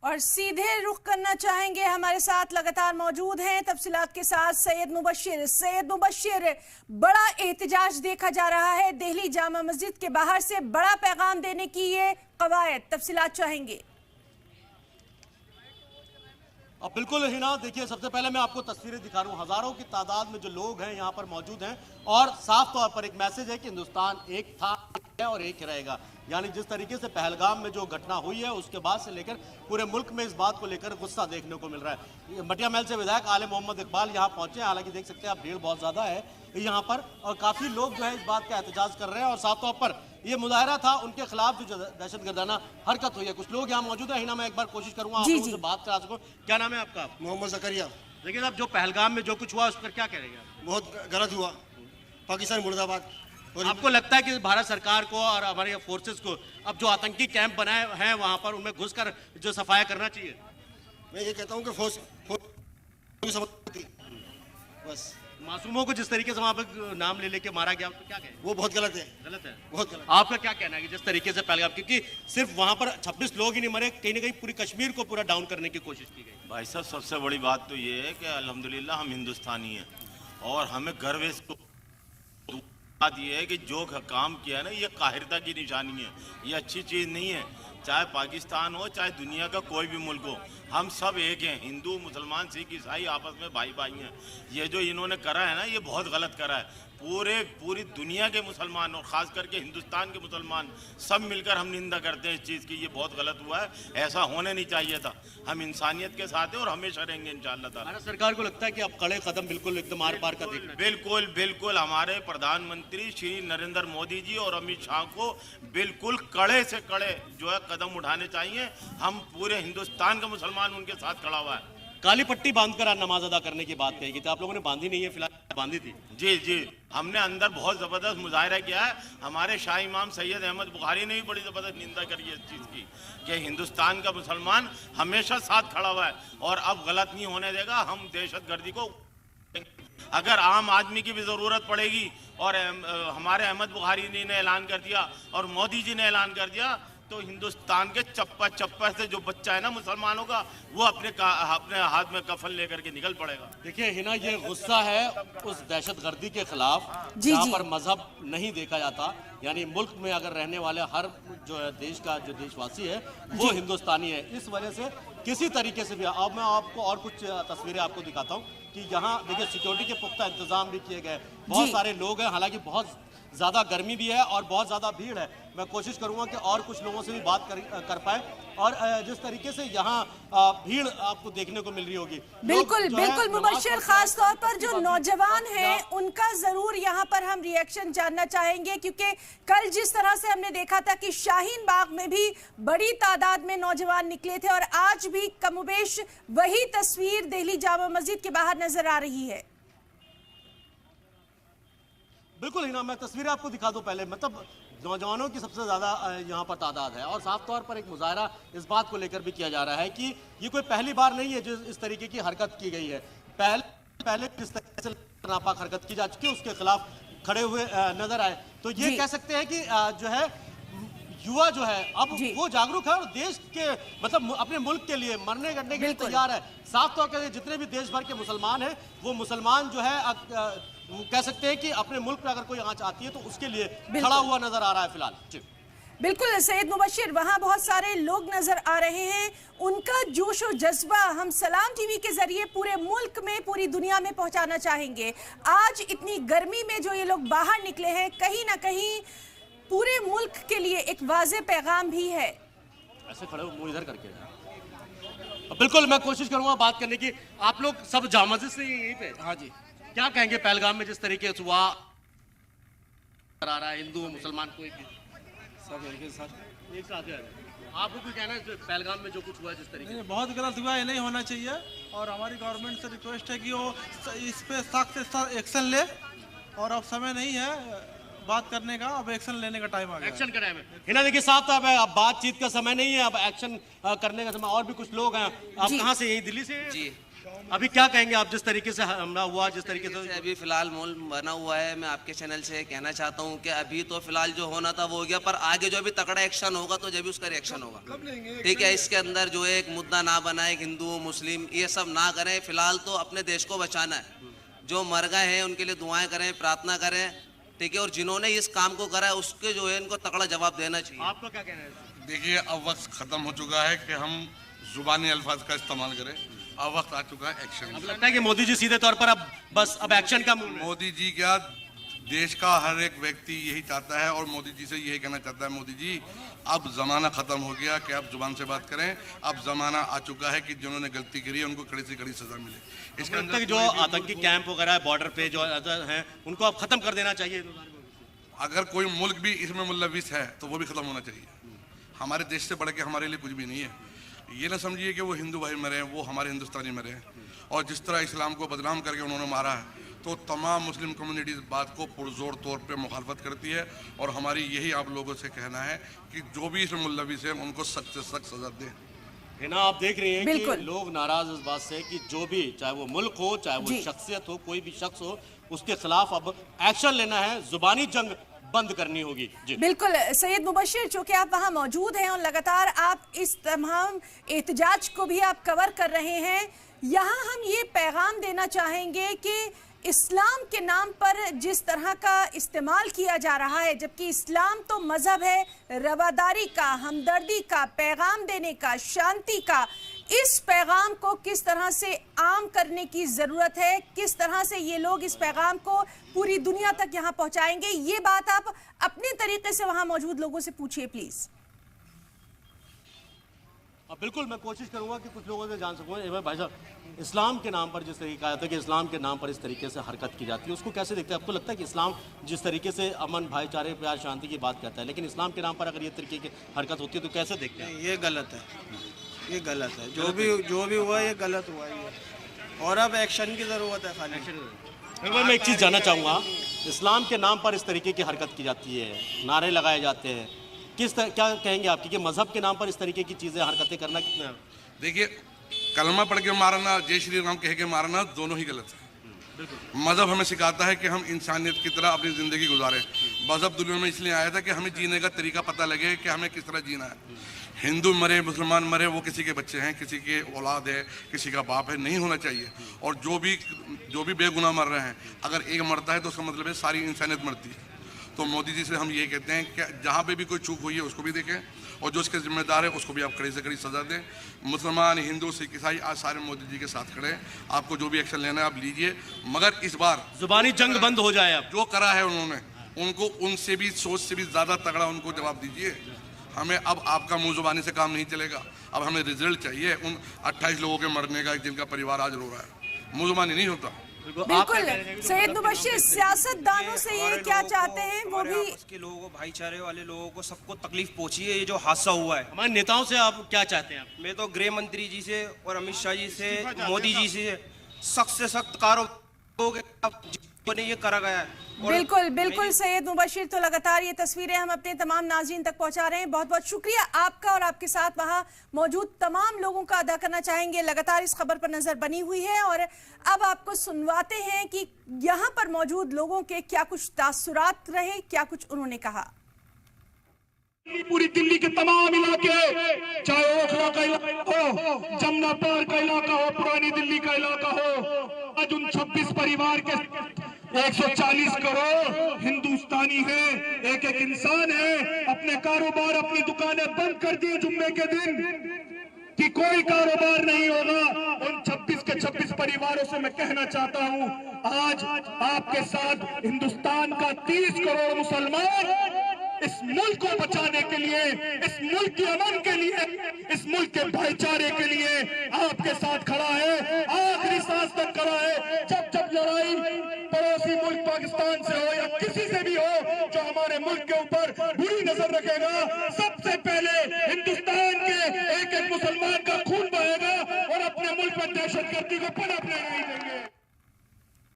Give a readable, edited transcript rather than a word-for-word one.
और सीधे रुख करना चाहेंगे, हमारे साथ लगातार मौजूद हैं तफसीलात के साथ सैयद मुबशिर। सैयद मुबशिर, बड़ा एहतजाज देखा जा रहा है दिल्ली जामा मस्जिद के बाहर से, बड़ा पैगाम देने की ये कवायद, तफसीलात चाहेंगे। अब बिल्कुल हिना, देखिए सबसे पहले मैं आपको तस्वीरें दिखा रहा हूँ। हजारों की तादाद में जो लोग हैं यहाँ पर मौजूद हैं और साफ तौर पर एक मैसेज है कि हिंदुस्तान एक था और एक रहेगा। यानी जिस तरीके से पहलगाम में जो घटना हुई है उसके बाद से लेकर पूरे मुल्क में इस बात को लेकर गुस्सा देखने को मिल रहा है। मटिया महल से विधायक आले मोहम्मद इकबाल यहाँ पहुंचे, हालांकि देख सकते हैं आप भीड़ बहुत ज्यादा है यहाँ पर और काफी लोग जो है इस बात का एहतजाज कर रहे हैं और साफ तौर पर ये मुजाहरा था उनके खिलाफ जो दहशतगर्दाना हरकत हुई है। कुछ लोग यहाँ मौजूद है, हिना मैं एक बार कोशिश करूंगा आप लोगों से बात करा सकूं। क्या नाम है आपका? मोहम्मद जकरिया। देखिए साहब, जो पहलगाम में जो कुछ हुआ उस पर क्या कहेंगे? बहुत गलत हुआ, पाकिस्तान मुर्दाबाद। और आपको लगता है कि भारत सरकार को और हमारे फोर्सेस को अब जो आतंकी कैंप बनाए हैं वहां पर उनमें घुसकर जो सफाया करना चाहिए? मैं ये कहता हूँ कि बस मासूमों को जिस तरीके से वहां पर नाम ले लेके मारा गया, तो क्या कहें? वो बहुत गलत है। गलत है, बहुत गलत। आपका क्या कहना है कि जिस तरीके से पहलगाम, क्योंकि सिर्फ वहां पर 26 लोग ही नहीं मरे, कहीं ना कहीं पूरी कश्मीर को पूरा डाउन करने की कोशिश की गई। भाई साहब, सबसे बड़ी बात तो ये है कि अल्हम्दुलिल्लाह हम हिंदुस्तानी हैं और हमें गर्व है। बात ये है कि जो काम किया है ना, ये काहिरता की निशानी है, ये अच्छी चीज़ नहीं है। चाहे पाकिस्तान हो चाहे दुनिया का कोई भी मुल्क हो, हम सब एक हैं। हिंदू मुसलमान सिख ईसाई आपस में भाई भाई हैं। ये जो इन्होंने करा है ना, ये बहुत गलत करा है। पूरी दुनिया के मुसलमान और ख़ास करके हिंदुस्तान के मुसलमान सब मिलकर हम निंदा करते हैं इस चीज़ की। ये बहुत गलत हुआ है, ऐसा होने नहीं चाहिए था। हम इंसानियत के साथ हैं और हमेशा रहेंगे इंशाअल्लाह ताला। भारत सरकार को लगता है कि अब कड़े कदम बिल्कुल एकदम आर पार का देखना है। बिल्कुल बिल्कुल, हमारे प्रधानमंत्री श्री नरेंद्र मोदी जी और अमित शाह को बिल्कुल कड़े से कड़े जो है कदम उठाने चाहिए। हम पूरे हिंदुस्तान का मुसलमान उनके साथ खड़ा हुआ है। काली पट्टी बांधकर नमाज अदा करने की बात कही थी, आप लोगों ने बांधी नहीं है, फिलहाल बांधी थी। जी जी, हमने अंदर बहुत ज़बरदस्त मुजाहरा किया है। हमारे शाह इमाम सैयद अहमद बुखारी ने भी बड़ी ज़बरदस्त निंदा करी है इस चीज़ की कि हिंदुस्तान का मुसलमान हमेशा साथ खड़ा हुआ है और अब गलत नहीं होने देगा। हम दहशतगर्दी को, अगर आम आदमी की भी ज़रूरत पड़ेगी और हमारे अहमद बुखारी जी ने ऐलान कर दिया और मोदी जी ने ऐलान कर दिया, तो हिंदुस्तान के चप्पा चप्पा से जो बच्चा है ना मुसलमानों का, वो अपने हाथ में कफन लेकर के निकल पड़ेगा। देखिए हिना, ये गुस्सा है उस दहशतगर्दी के खिलाफ जहाँ पर मजहब नहीं देखा जाता। यानी मुल्क में अगर रहने वाले हर जो है देश का जो देशवासी है वो हिंदुस्तानी है। इस वजह से किसी तरीके से भी, अब मैं आपको और कुछ तस्वीरें आपको दिखाता हूँ कि यहाँ देखिए सिक्योरिटी के पुख्ता इंतजाम भी किए गए, बहुत सारे लोग हैं, हालांकि बहुत ज़्यादा गर्मी भी है और बहुत ज़्यादा भीड़ है। मैं कोशिश करूंगा कि और कुछ लोगों से भी बात कर पाए और जिस तरीके से यहाँ भीड़ आपको देखने को मिल रही होगी। बिल्कुल बिल्कुल मुबशिर, खास तौर पर जो नौजवान हैं उनका जरूर यहाँ पर हम रिएक्शन जानना चाहेंगे, क्योंकि कल जिस तरह से हमने देखा था कि शाहीन बाग में भी बड़ी तादाद में नौजवान निकले थे और आज भी कमोबेश वही तस्वीर दिल्ली जामा मस्जिद के बाहर नजर आ रही है। बिल्कुल हिना, मैं तस्वीरें आपको दिखा दूं पहले। मतलब नौजवानों की सबसे ज़्यादा यहाँ पर तादाद है और साफ तौर पर एक मुजाहरा इस बात को लेकर भी किया जा रहा है कि ये कोई पहली बार नहीं है जो इस तरीके की हरकत की गई है। पहले किस तरीके से नापाक हरकत की जा चुकी है उसके खिलाफ खड़े हुए नजर आए। तो ये कह सकते हैं कि जो है युवा जो है अब वो जागरूक है और देश के मतलब अपने मुल्क के लिए मरने गड़ने के लिए तैयार है। साफ तौर पर जितने भी देश भर के मुसलमान हैं वो मुसलमान जो है कह सकते हैं कि अपने मुल्क में अगर कोई आंच आती है तो उसके लिए खड़ा हुआ नजर आ रहा है फिलहाल। बिल्कुल सैयद मुबशिर, वहां बहुत सारे लोग नजर आ रहे हैं, उनका जोश और जज्बा हम सलाम टीवी के जरिए पूरे मुल्क में, पूरी दुनिया में पहुंचाना चाहेंगे। आज इतनी गर्मी में जो ये लोग बाहर निकले हैं, कहीं ना कहीं पूरे मुल्क के लिए एक वाज़े पैगाम भी है। ऐसे खड़े हो, मुंह इधर करके। बिल्कुल मैं कोशिश करूंगा बात करने की। आप लोग सब जामा मस्जिद से यहीं पे? हाँ जी। क्या कहेंगे पहलगाम में जिस तरीके से हुआ आ रहा है, हिंदू मुसलमान कोई भी सब एक साथ है। आपको कोई कहना है पहलगाम में जो कुछ हुआ जिस तरीके? बहुत गलत हुआ, ये नहीं होना चाहिए और हमारी गवर्नमेंट से रिक्वेस्ट है कि वो इस पे सख्त से सख्त एक्शन ले और अब समय नहीं है, बात करने का, अब एक्शन लेने का टाइम आ गया। एक्शन का टाइम है। हिना देखिए साहब, अब बातचीत का समय नहीं है, अब एक्शन करने का समय। और भी कुछ लोग हैं। आप कहाँ से? यही दिल्ली से? जी। अभी क्या कहेंगे आप, जिस तरीके से हमला हुआ, जिस तरीके से अभी फिलहाल माहौल बना हुआ है, मैं आपके चैनल से कहना चाहता हूं कि अभी तो फिलहाल जो होना था वो हो गया, पर आगे जो भी तकड़ा एक्शन होगा तो जब भी उसका रिएक्शन होगा, ठीक है। इसके अंदर जो है एक मुद्दा ना बनाए, हिंदू मुस्लिम ये सब ना करें। फिलहाल तो अपने देश को बचाना है। जो मर गए हैं उनके लिए दुआएं करें, प्रार्थना करें, ठीक है। और जिन्होंने इस काम को करा है उसके जो है इनको तगड़ा जवाब देना चाहिए। आपको क्या कहना है? देखिए, अब वक्त खत्म हो चुका है कि हम जुबानी अल्फाज का इस्तेमाल करें। अब वक्त आ चुका है एक्शन। अब लगता है कि मोदी जी सीधे तौर पर अब एक्शन का मूड में। मोदी जी क्या, देश का हर एक व्यक्ति यही चाहता है और मोदी जी से यही कहना चाहता है, मोदी जी अब जमाना खत्म हो गया कि आप जुबान से बात करें। अब जमाना आ चुका है कि जिन्होंने गलती करी है उनको कड़ी से कड़ी सजा मिले। इसके अंदर जो आतंकी कैंप वगैरह बॉर्डर पे जो हैं उनको अब खत्म कर देना चाहिए। अगर कोई मुल्क भी इसमें मुल्लविस है तो वो भी खत्म होना चाहिए। हमारे देश से बढ़ के हमारे लिए कुछ भी नहीं है। ये ना समझिए कि वो हिंदू भाई मरे हैं, वो हमारे हिंदुस्तानी मरे हैं। और जिस तरह इस्लाम को बदनाम करके उन्होंने मारा है, तो तमाम मुस्लिम कम्युनिटी इस बात को पुरजोर तौर पे मुखालफत करती है। और हमारी यही आप लोगों से कहना है कि जो भी इसमें मुल्लविस है उनको सख्त से सख्त सजा दें। है ना, आप देख रहे हैं कि बिल्कुल। लोग नाराज इस बात से कि जो भी, चाहे वो मुल्क हो, चाहे वो जी। शख्सियत हो, कोई भी शख्स हो, उसके खिलाफ अब एक्शन लेना है, जुबानी जंग बंद करनी होगी। जी बिल्कुल सैयद मुबशिर, चूंकि आप वहां मौजूद हैं और लगातार आप इस तमाम एहतजाज को भी आप कवर कर रहे हैं, यहाँ हम ये पैगाम देना चाहेंगे कि इस्लाम के नाम पर जिस तरह का इस्तेमाल किया जा रहा है, जबकि इस्लाम तो मजहब है रवादारी का, हमदर्दी का, पैगाम देने का, शांति का, इस पैगाम को किस तरह से आम करने की ज़रूरत है, किस तरह से ये लोग इस पैगाम को पूरी दुनिया तक यहाँ पहुँचाएंगे, ये बात आप अपने तरीके से वहाँ मौजूद लोगों से पूछिए प्लीज़। अब बिल्कुल मैं कोशिश करूंगा कि कुछ लोगों से जान सकूँ। भाई साहब, इस्लाम के नाम पर जिस तरीके कहा जाता है कि इस्लाम के नाम पर इस तरीके से हरकत की जाती है, उसको कैसे देखते हैं? आपको लगता है कि इस्लाम जिस तरीके से अमन, भाईचारे, प्यार, शांति की बात करता है, लेकिन इस्लाम के नाम पर अगर ये तरीके की हरकत होती है तो कैसे देखते हैं? ये गलत है, ये गलत है। जो भी हुआ ये गलत हुआ है, और अब एक्शन की जरूरत है खाली। मैं एक चीज़ जानना चाहूँगा, इस्लाम के नाम पर इस तरीके की हरकत की जाती है, नारे लगाए जाते हैं, क्या कहेंगे आपकी कि मजहब के नाम पर इस तरीके की चीज़ें, हरकतें करना कितना? देखिए, कलमा पढ़ के मारना, जय श्री राम कह के मारना, दोनों ही गलत है। मजहब हमें सिखाता है कि हम इंसानियत की तरह अपनी ज़िंदगी गुजारें। मजहब दुनिया में इसलिए आया था कि हमें जीने का तरीका पता लगे कि हमें किस तरह जीना है। हिंदू मरे, मुसलमान मरे, वो किसी के बच्चे हैं, किसी के औलाद है, किसी का बाप है, नहीं होना चाहिए। और जो भी बेगुनाह मर रहे हैं, अगर एक मरता है तो उसका मतलब है सारी इंसानियत मरती है। तो मोदी जी से हम ये कहते हैं कि जहाँ पे भी कोई चूक हुई है उसको भी देखें, और जो इसके जिम्मेदार है उसको भी आप कड़ी से कड़ी सजा दें। मुसलमान, हिंदू, सिख, ईसाई आज सारे मोदी जी के साथ खड़े हैं। आपको जो भी एक्शन लेना है आप लीजिए, मगर इस बार जुबानी जंग बंद हो जाए। अब जो करा है उन्होंने, उनको उनसे भी सोच से भी ज़्यादा तगड़ा उनको जवाब दीजिए। हमें अब आपका मुँह जुबानी से काम नहीं चलेगा। अब हमें रिजल्ट चाहिए उन 28 लोगों के मरने का, जिनका परिवार आज रो रहा है। मुँह जुबानी नहीं होता। बिल्कुल सैयद मुबशिर, सियासतदानों से ये क्या चाहते हैं, वो भी के लोगों को, भाईचारे वाले लोगों को, सबको तकलीफ पहुंची है। ये जो हादसा हुआ है, हमारे नेताओं से आप क्या चाहते हैं? मैं तो गृह मंत्री जी से और अमित शाह जी से, मोदी जी से सख्त कारोबार ने ये करा गया है। बिल्कुल बिल्कुल सैयद मुबशिर, तो लगातार ये तस्वीरें हम अपने तमाम नाज़रीन तक पहुंचा रहे हैं। बहुत बहुत शुक्रिया आपका और आपके साथ वहां मौजूद तमाम लोगों का अदा करना चाहेंगे। लगातार इस खबर पर नजर बनी हुई है और अब आपको सुनवाते हैं कि यहाँ पर मौजूद लोगों के क्या कुछ तासुरात रहे, क्या कुछ उन्होंने कहा। पूरी दिल्ली के तमाम इलाके, चाहे ओखला का इलाका हो, जमुना पार का इलाका हो, पुरानी दिल्ली का इलाका हो, आज उन 26 परिवार के 140 करोड़ हिंदुस्तानी हैं, एक एक इंसान है, अपने कारोबार, अपनी दुकानें बंद कर दिए जुम्मे के दिन कि कोई कारोबार नहीं होगा। उन 26 के 26 परिवारों से मैं कहना चाहता हूं, आज आपके साथ हिंदुस्तान का 30 करोड़ मुसलमान इस मुल्क को बचाने के लिए, इस मुल्क के अमन के लिए, इस मुल्क के भाईचारे के लिए आपके साथ खड़ा है, आखिरी सांस तक खड़ा है। जब जब लड़ाई पड़ोसी मुल्क पाकिस्तान से हो या किसी से भी हो जो हमारे मुल्क के ऊपर बुरी नजर रखेगा, सबसे पहले हिंदुस्तान के एक एक मुसलमान का खून बहेगा और अपने मुल्क में दहशतगर्दी को पनाह